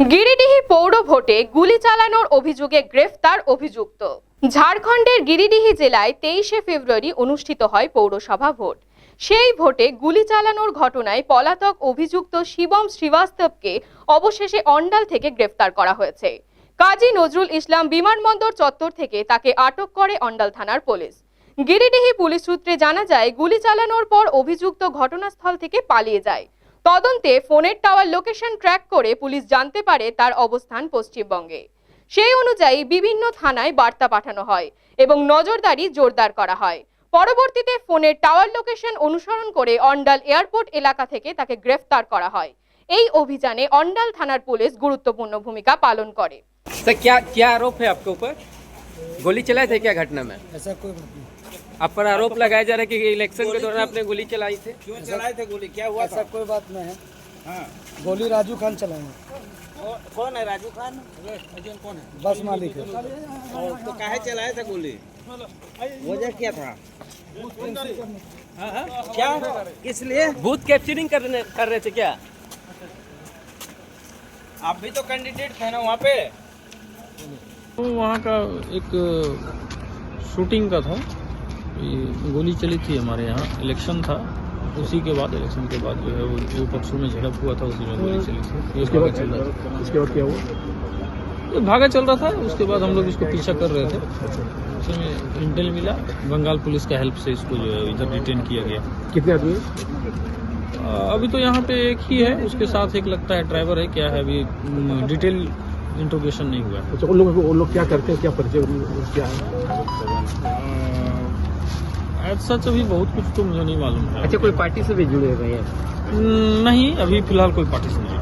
গিরিডিহি পৌর ভোটে গুলি চালানোর অভিযোগে গ্রেফতার অভিযুক্ত। ঝাড়খণ্ডের গিরিডিহি জেলায় 23শে ফেব্রুয়ারি অনুষ্ঠিত হয় পৌরসভা ভোট। সেই ভোটে গুলি চালানোর ঘটনায় পলাতক অভিযুক্ত শিবম শ্রীবাস্তবকে অবশেষে অন্ডাল থেকে গ্রেফতার করা হয়েছে। কাজী নজরুল ইসলাম বিমানবন্দর চত্বর থেকে তাকে আটক করে অন্ডাল থানার পুলিশ। গিরিডিহি পুলিশ সূত্রে জানা যায়, গুলি চালানোর পর অভিযুক্ত ঘটনাস্থল থেকে পালিয়ে যায়। তদন্তে ফোনের টাওয়ার লোকেশন ট্র্যাক করে পুলিশ জানতে পারে তার অবস্থান পশ্চিমবঙ্গে। সেই অনুযায়ী বিভিন্ন থানায় বার্তা পাঠানো হয় এবং নজরদারি জোরদার করা হয়। পরবর্তীতে ফোনের টাওয়ার লোকেশন অনুসরণ করে অন্ডাল এয়ারপোর্ট এলাকা থেকে তাকে গ্রেফতার করা হয়। এই অভিযানে অন্ডাল থানার পুলিশ গুরুত্বপূর্ণ ভূমিকা পালন করে। सर क्या आरोप है आपके ऊपर? गोली चलाए थे क्या घटना में? ऐसा कोई बात नहीं। आप पर आरोप लगाया जा रहा है कि इलेक्शन के दौरान आपने गोली चलाई थी। क्यों चलाए थे गोली? क्या हुआ ऐसा था? कोई बात नहीं है। हाँ। गोली राजू खान चलाएंगे। कौन है राजू खान? कौन है? बस मालिक है। तो काहे चलाए थे गोली? वजह क्या था? क्या किस लिए? बूथ कैप्चरिंग कर रहे थे क्या? आप भी तो कैंडिडेट थे ना वहाँ पे। तो वहाँ का एक शूटिंग का था, ये गोली चली थी हमारे यहाँ, इलेक्शन था, उसी के बाद इलेक्शन के बाद जो है वो दो पक्षों में झड़प हुआ था, उसी में गोली चली थी। उसके बाद क्या हुआ? ये भागा चल रहा था, उसके बाद हम लोग इसको पीछा कर रहे थे, उसी में इंटेल मिला, बंगाल पुलिस का हेल्प से इसको जो है इधर डिटेन किया गया। कितने आदमी? अभी तो यहाँ पे एक ही है, उसके साथ एक लगता है ड्राइवर है, क्या है अभी डिटेल इंट्रोगेशन नहीं हुआ है। अच्छा, उन लोग क्या करते हैं, क्या परिचय क्या है? सच अभी बहुत कुछ तो मुझे नहीं मालूम है। अच्छा, कोई पार्टी से भी जुड़े हुए हैं? नहीं, अभी फिलहाल कोई पार्टी से नहीं।